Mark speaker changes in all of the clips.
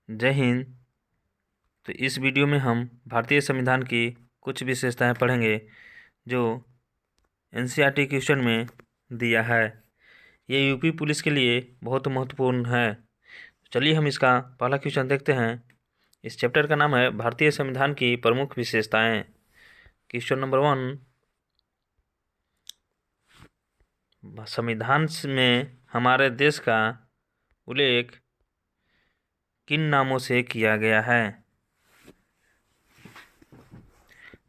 Speaker 1: जय हिंद। तो इस वीडियो में हम भारतीय संविधान की कुछ विशेषताएं पढ़ेंगे जो एनसीईआरटी क्वेश्चन में दिया है। ये यूपी पुलिस के लिए बहुत महत्वपूर्ण है। चलिए हम इसका पहला क्वेश्चन देखते हैं। इस चैप्टर का नाम है भारतीय संविधान की प्रमुख विशेषताएं। क्वेश्चन नंबर 1, संविधान में हमारे देश का उल्लेख किन नामों से किया गया है?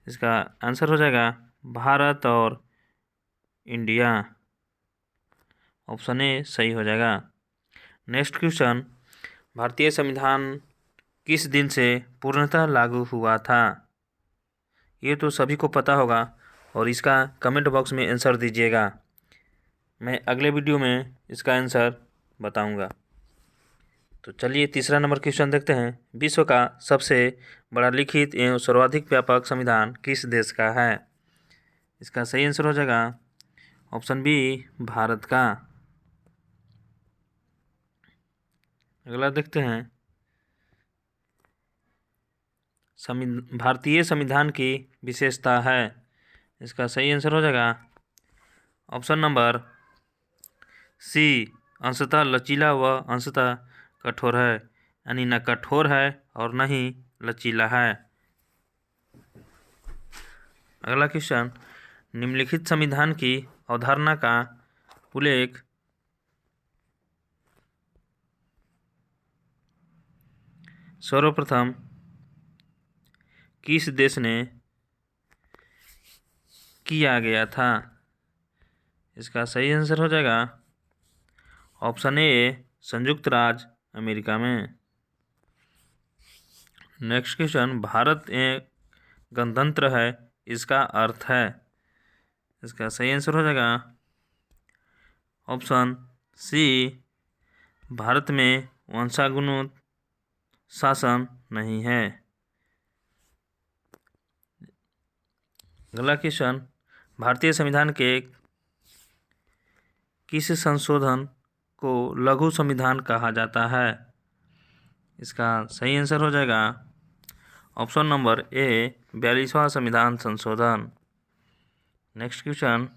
Speaker 1: इसका आंसर हो जाएगा भारत और इंडिया। ऑप्शन ए सही हो जाएगा। नेक्स्ट क्वेश्चन, भारतीय संविधान किस दिन से पूर्णतः लागू हुआ था? ये तो सभी को पता होगा और इसका कमेंट बॉक्स में आंसर दीजिएगा। मैं अगले वीडियो में इसका आंसर बताऊंगा। तो चलिए तीसरा नंबर क्वेश्चन देखते हैं। विश्व का सबसे बड़ा लिखित एवं सर्वाधिक व्यापक संविधान किस देश का है? इसका सही आंसर हो जाएगा ऑप्शन बी, भारत का। अगला देखते हैं, भारतीय संविधान की विशेषता है। इसका सही आंसर हो जाएगा ऑप्शन नंबर सी, अंशतः लचीला व अंशतः कठोर है, यानी न कठोर है और न ही लचीला है। अगला क्वेश्चन, निम्नलिखित संविधान की अवधारणा का उल्लेख सर्वप्रथम किस देश ने किया गया था? इसका सही आंसर हो जाएगा ऑप्शन ए, संयुक्त राज्य अमेरिका में। नेक्स्ट क्वेश्चन, भारत एक गणतंत्र है, इसका अर्थ है? इसका सही आंसर हो जाएगा ऑप्शन सी, भारत में वंशानुगत शासन नहीं है। अगला क्वेश्चन, भारतीय संविधान के किस संशोधन को लघु संविधान कहा जाता है? इसका सही आंसर हो जाएगा ऑप्शन नंबर ए, 42वां संविधान संशोधन। नेक्स्ट क्वेश्चन,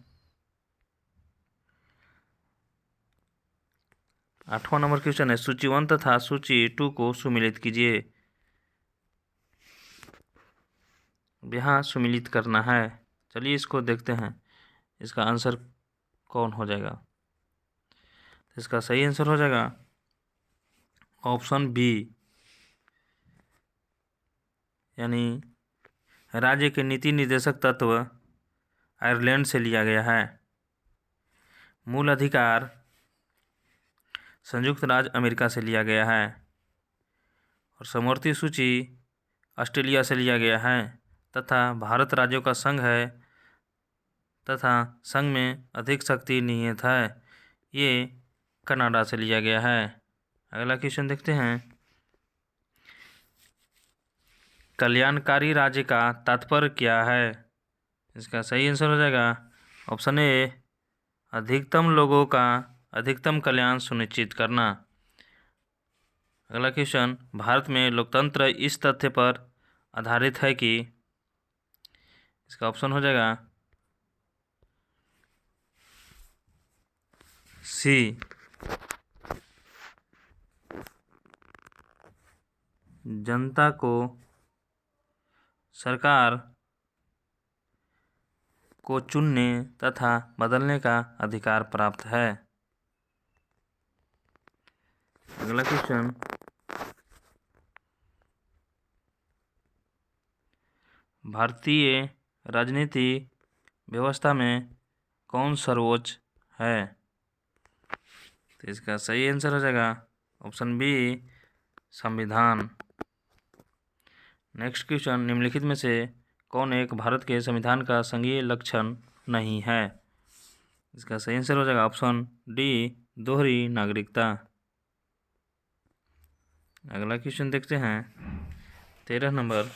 Speaker 1: 8वां नंबर क्वेश्चन है, सूची 1 तथा सूची 2 को सुमेलित कीजिए। यहाँ सुमेलित करना है। चलिए इसको देखते हैं, इसका आंसर कौन हो जाएगा। इसका सही आंसर हो जाएगा ऑप्शन बी, यानी राज्य के नीति निर्देशक तत्व आयरलैंड से लिया गया है। मूल अधिकार संयुक्त राज्य अमेरिका से लिया गया है और समवर्ती सूची ऑस्ट्रेलिया से लिया गया है तथा भारत राज्यों का संघ है तथा संघ में अधिक शक्ति निहित है, ये कनाडा से लिया गया है। अगला क्वेश्चन देखते हैं, कल्याणकारी राज्य का तात्पर्य क्या है? इसका सही आंसर हो जाएगा ऑप्शन ए, अधिकतम लोगों का अधिकतम कल्याण सुनिश्चित करना। अगला क्वेश्चन, भारत में लोकतंत्र इस तथ्य पर आधारित है कि? इसका ऑप्शन हो जाएगा सी, जनता को सरकार को चुनने तथा बदलने का अधिकार प्राप्त है। अगला क्वेश्चन, भारतीय राजनीति व्यवस्था में कौन सर्वोच्च है? तो इसका सही आंसर हो जाएगा ऑप्शन बी, संविधान। नेक्स्ट क्वेश्चन, निम्नलिखित में से कौन एक भारत के संविधान का संघीय लक्षण नहीं है? इसका सही आंसर हो जाएगा ऑप्शन डी, दोहरी नागरिकता। अगला क्वेश्चन देखते हैं 13 नंबर,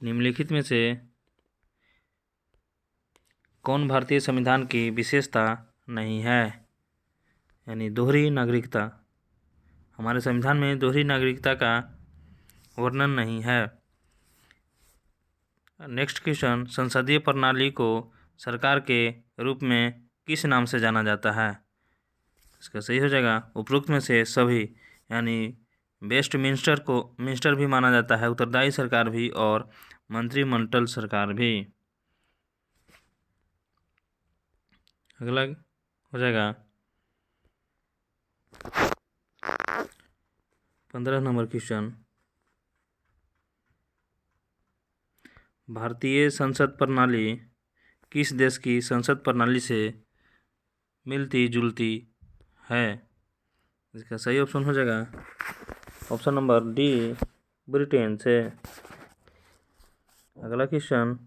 Speaker 1: निम्नलिखित में से कौन भारतीय संविधान की विशेषता नहीं है, यानी दोहरी नागरिकता? हमारे संविधान में दोहरी नागरिकता का वर्णन नहीं है। नेक्स्ट क्वेश्चन, संसदीय प्रणाली को सरकार के रूप में किस नाम से जाना जाता है? इसका सही हो जाएगा उपरोक्त में से सभी, यानी मिनिस्टर भी माना जाता है, उत्तरदायी सरकार भी और मंत्रिमंडल सरकार भी। अगला हो जाएगा 15 नंबर क्वेश्चन, भारतीय संसद प्रणाली किस देश की संसद प्रणाली से मिलती जुलती है? इसका सही ऑप्शन हो जाएगा ऑप्शन नंबर डी, ब्रिटेन से। अगला क्वेश्चन,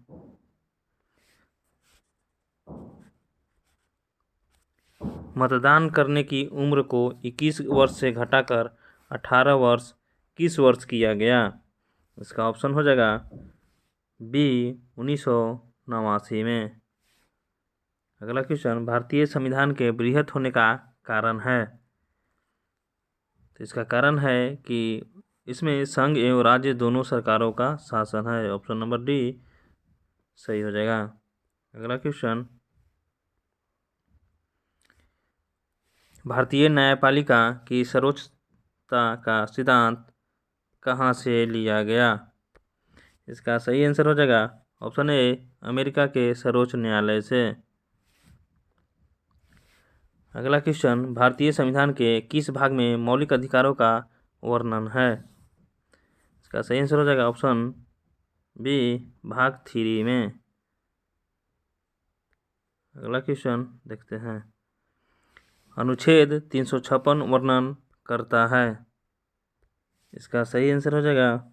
Speaker 1: मतदान करने की उम्र को 21 वर्ष से घटाकर 18 वर्ष किस वर्ष किया गया? इसका ऑप्शन हो जाएगा बी, 1989 में। अगला क्वेश्चन, भारतीय संविधान के बृहत होने का कारण है? तो इसका कारण है कि इसमें संघ एवं राज्य दोनों सरकारों का शासन है। ऑप्शन नंबर डी सही हो जाएगा। अगला क्वेश्चन, भारतीय न्यायपालिका की सर्वोच्चता का सिद्धांत कहाँ से लिया गया? इसका सही आंसर हो जाएगा ऑप्शन ए, अमेरिका के सर्वोच्च न्यायालय से। अगला क्वेश्चन, भारतीय संविधान के किस भाग में मौलिक अधिकारों का वर्णन है? इसका सही आंसर हो जाएगा ऑप्शन बी, भाग 3 में। अगला क्वेश्चन देखते हैं, अनुच्छेद 356 वर्णन करता है? इसका सही आंसर हो जाएगा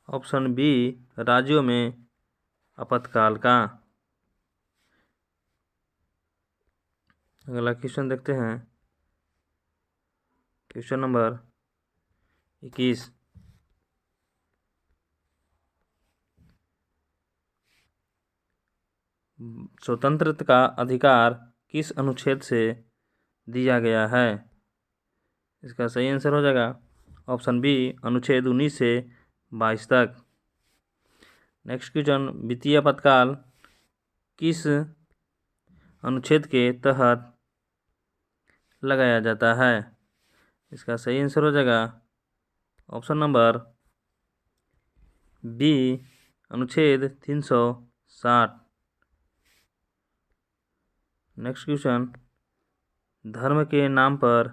Speaker 1: ऑप्शन बी, राज्यों में आपातकाल का। अगला क्वेश्चन देखते हैं, क्वेश्चन नंबर 21, स्वतंत्रता का अधिकार किस अनुच्छेद से दिया गया है? इसका सही आंसर हो जाएगा ऑप्शन बी, अनुच्छेद 19 से 22 तक। नेक्स्ट क्वेश्चन, वित्तीय आपातकाल किस अनुच्छेद के तहत लगाया जाता है? इसका सही आंसर हो जाएगा ऑप्शन नंबर बी, अनुच्छेद 360। नेक्स्ट क्वेश्चन, धर्म के नाम पर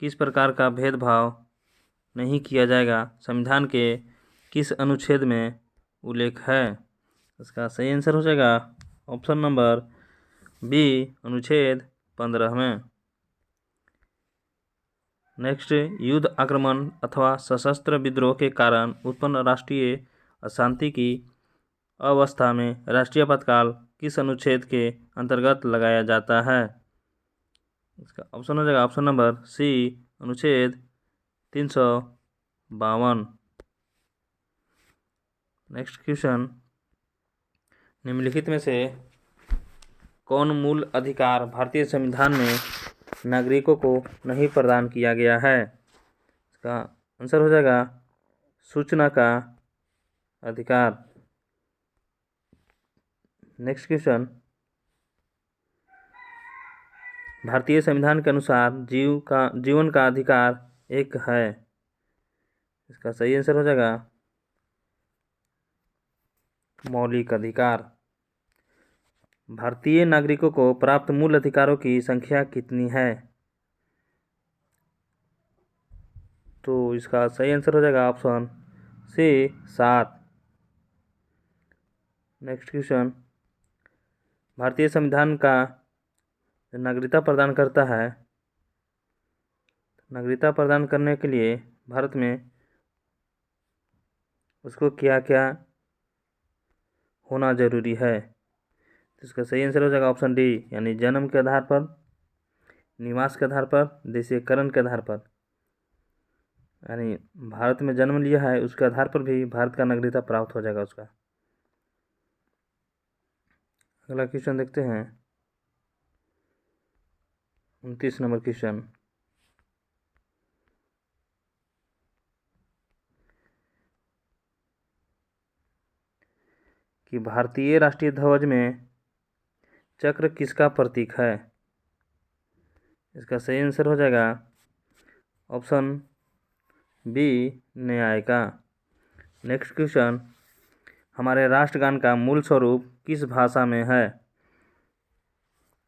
Speaker 1: किस प्रकार का भेदभाव नहीं किया जाएगा, संविधान के किस अनुच्छेद में उल्लेख है? इसका सही आंसर हो जाएगा ऑप्शन नंबर बी, अनुच्छेद 15 में। नेक्स्ट, युद्ध, आक्रमण अथवा सशस्त्र विद्रोह के कारण उत्पन्न राष्ट्रीय अशांति की अवस्था में राष्ट्रीय आपातकाल किस अनुच्छेद के अंतर्गत लगाया जाता है? इसका ऑप्शन हो जाएगा ऑप्शन नंबर सी, अनुच्छेद 352। नेक्स्ट क्वेश्चन, निम्नलिखित में से कौन मूल अधिकार भारतीय संविधान में नागरिकों को नहीं प्रदान किया गया है? इसका आंसर हो जाएगा सूचना का अधिकार। नेक्स्ट क्वेश्चन, भारतीय संविधान के अनुसार जीवन का अधिकार एक है? इसका सही आंसर हो जाएगा मौलिक अधिकार। भारतीय नागरिकों को प्राप्त मूल अधिकारों की संख्या कितनी है? तो इसका सही आंसर हो जाएगा ऑप्शन सी, 7। नेक्स्ट क्वेश्चन, भारतीय संविधान का नागरिकता प्रदान करता है, नागरिकता प्रदान करने के लिए भारत में उसको क्या क्या होना जरूरी है? तो इसका सही आंसर हो जाएगा ऑप्शन डी, यानी जन्म के आधार पर, निवास के आधार पर, देशीयकरण के आधार पर, यानी भारत में जन्म लिया है उसके आधार पर भी भारत का नागरिकता प्राप्त हो जाएगा उसका। अगला क्वेश्चन देखते हैं 29 नंबर क्वेश्चन, कि भारतीय राष्ट्रीय ध्वज में चक्र किसका प्रतीक है। इसका सही आंसर हो जाएगा ऑप्शन बी, न्याय का। नेक्स्ट क्वेश्चन, हमारे राष्ट्रगान का मूल स्वरूप किस भाषा में है।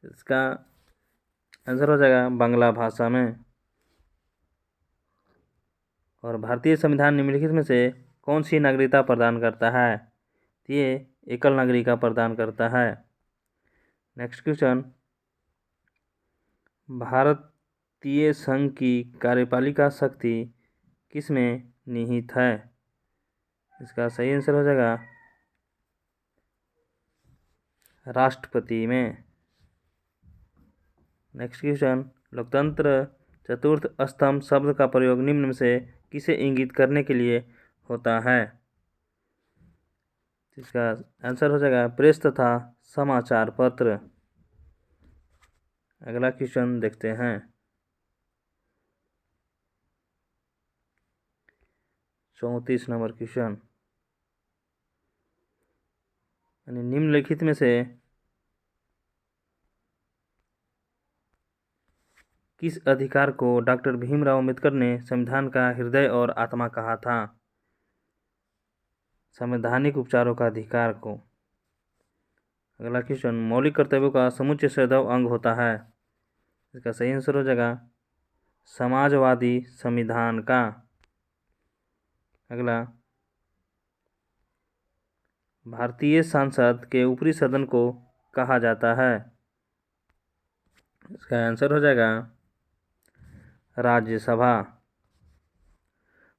Speaker 1: इसका आंसर हो जाएगा बांग्ला भाषा में। और भारतीय संविधान निम्नलिखित में से कौन सी नागरिकता प्रदान करता है। ये एकल नागरिकता प्रदान करता है। नेक्स्ट क्वेश्चन, भारतीय संघ की कार्यपालिका शक्ति किस में निहित है। इसका सही आंसर हो जाएगा राष्ट्रपति में। नेक्स्ट क्वेश्चन, लोकतंत्र चतुर्थ स्तंभ शब्द का प्रयोग निम्न में से किसे इंगित करने के लिए होता है। इसका आंसर हो जाएगा प्रेस तथा समाचार पत्र। अगला क्वेश्चन देखते हैं। 34 नंबर क्वेश्चन, निम्नलिखित में से किस अधिकार को डॉक्टर भीमराव अम्बेडकर ने संविधान का हृदय और आत्मा कहा था। संवैधानिक उपचारों का अधिकार को। अगला क्वेश्चन, मौलिक कर्तव्यों का समुच्चय सदैव अंग होता है। इसका सही आंसर हो जाएगा समाजवादी संविधान का। अगला, भारतीय संसद के ऊपरी सदन को कहा जाता है। इसका आंसर हो जाएगा राज्यसभा।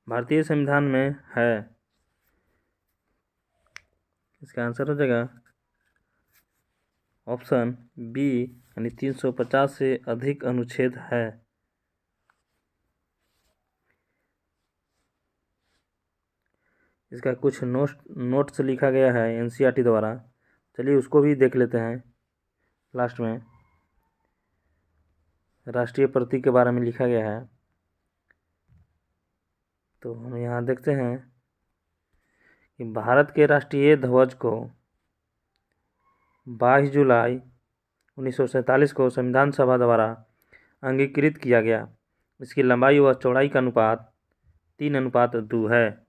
Speaker 1: भारतीय संविधान में है। इसका आंसर हो जाएगा ऑप्शन बी, यानी 350 से अधिक अनुच्छेद है। इसका कुछ नोट्स लिखा गया है एनसीईआरटी द्वारा। चलिए उसको भी देख लेते हैं। लास्ट में राष्ट्रीय प्रतीक के बारे में लिखा गया है, तो हम यहाँ देखते हैं कि भारत के राष्ट्रीय ध्वज को 22 जुलाई 1947 को संविधान सभा द्वारा अंगीकृत किया गया। इसकी लंबाई व चौड़ाई का अनुपात 3:2 है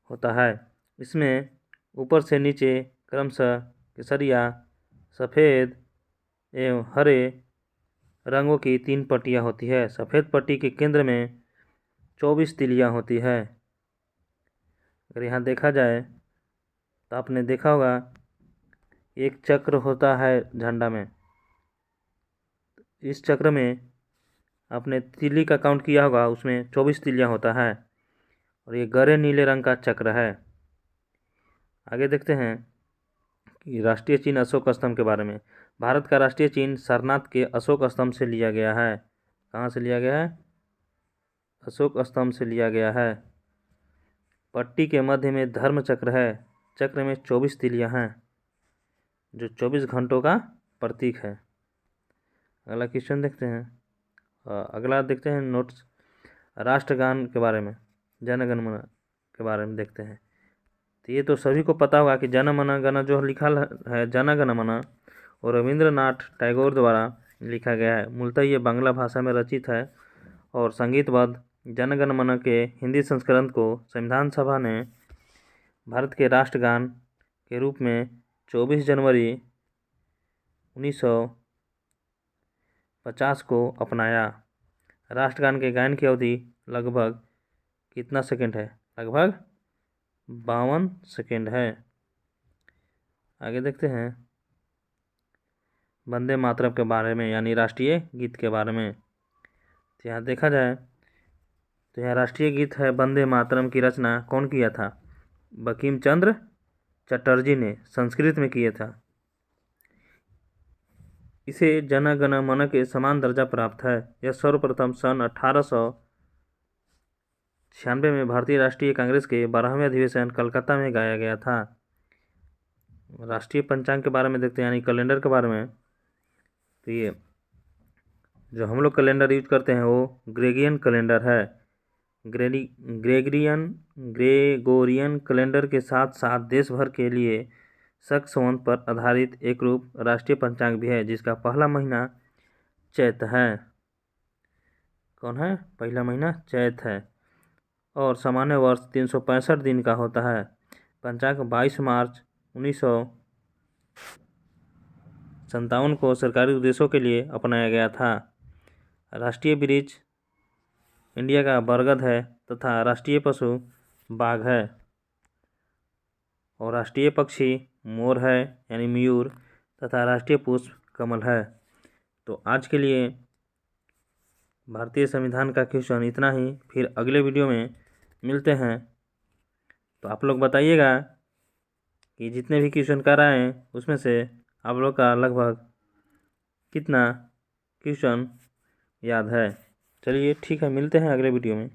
Speaker 1: होता है। इसमें ऊपर से नीचे क्रमशः केसरिया, सफ़ेद एवं हरे रंगों की 3 पट्टियाँ होती है। सफ़ेद पट्टी के केंद्र में 24 तिलियाँ होती है। अगर यहाँ देखा जाए तो आपने देखा होगा एक चक्र होता है झंडा में। इस चक्र में आपने तिली का काउंट किया होगा, उसमें 24 तिलियाँ होता है और ये गहरे नीले रंग का चक्र है। आगे देखते हैं कि राष्ट्रीय चिन्ह अशोक स्तंभ के बारे में। भारत का राष्ट्रीय चिन्ह सारनाथ के अशोक स्तंभ से लिया गया है। कहाँ से लिया गया है? अशोक स्तंभ से लिया गया है। पट्टी के मध्य में धर्म चक्र है। चक्र में 24 तिलियाँ हैं जो 24 घंटों का प्रतीक है। अगला क्वेश्चन देखते हैं। अगला देखते हैं नोट्स राष्ट्रगान के बारे में, जन गण मन के बारे में देखते हैं। तो ये तो सभी को पता होगा कि जन मन गण जो लिखा है जन गण मन और रविंद्रनाथ टैगोर द्वारा लिखा गया है। मूलतः ये बांग्ला भाषा में रचित है और संगीतबद्ध जन गण मन के हिंदी संस्करण को संविधान सभा ने भारत के राष्ट्रगान के रूप में 24 जनवरी 1950 को अपनाया। राष्ट्रगान के गायन की अवधि लगभग कितना सेकंड है? लगभग 52 सेकंड है। आगे देखते हैं वंदे मातरम के बारे में, यानी राष्ट्रीय गीत के बारे में। तो यहाँ देखा जाए तो यहाँ राष्ट्रीय गीत है वंदे मातरम की रचना कौन किया था? बंकिम चंद्र चटर्जी ने संस्कृत में किया था। इसे जन गण मन के समान दर्जा प्राप्त है। यह सर्वप्रथम सन 1896 में भारतीय राष्ट्रीय कांग्रेस के 12वें अधिवेशन कलकत्ता में गाया गया था। राष्ट्रीय पंचांग के बारे में देखते हैं, यानी कैलेंडर के बारे में। तो ये जो हम लोग कैलेंडर यूज करते हैं वो ग्रेगोरियन कैलेंडर है। ग्रेगोरियन कैलेंडर के साथ साथ देश भर के लिए शक संवत पर आधारित एक रूप राष्ट्रीय पंचांग भी है, जिसका पहला महीना चैत है। कौन है? पहला महीना चैत है और सामान्य वर्ष 365 दिन का होता है। पंचांग 22 मार्च 1957 को सरकारी उद्देश्यों के लिए अपनाया गया था। राष्ट्रीय वृक्ष इंडिया का बरगद है तथा राष्ट्रीय पशु बाघ है और राष्ट्रीय पक्षी मोर है यानी मयूर तथा राष्ट्रीय पुष्प कमल है। तो आज के लिए भारतीय संविधान का क्वेश्चन इतना ही, फिर अगले वीडियो में मिलते हैं। तो आप लोग बताइएगा कि जितने भी क्वेश्चन कर आए हैं उसमें से आप लोग का लगभग कितना क्वेश्चन याद है। चलिए ठीक है, मिलते हैं अगले वीडियो में।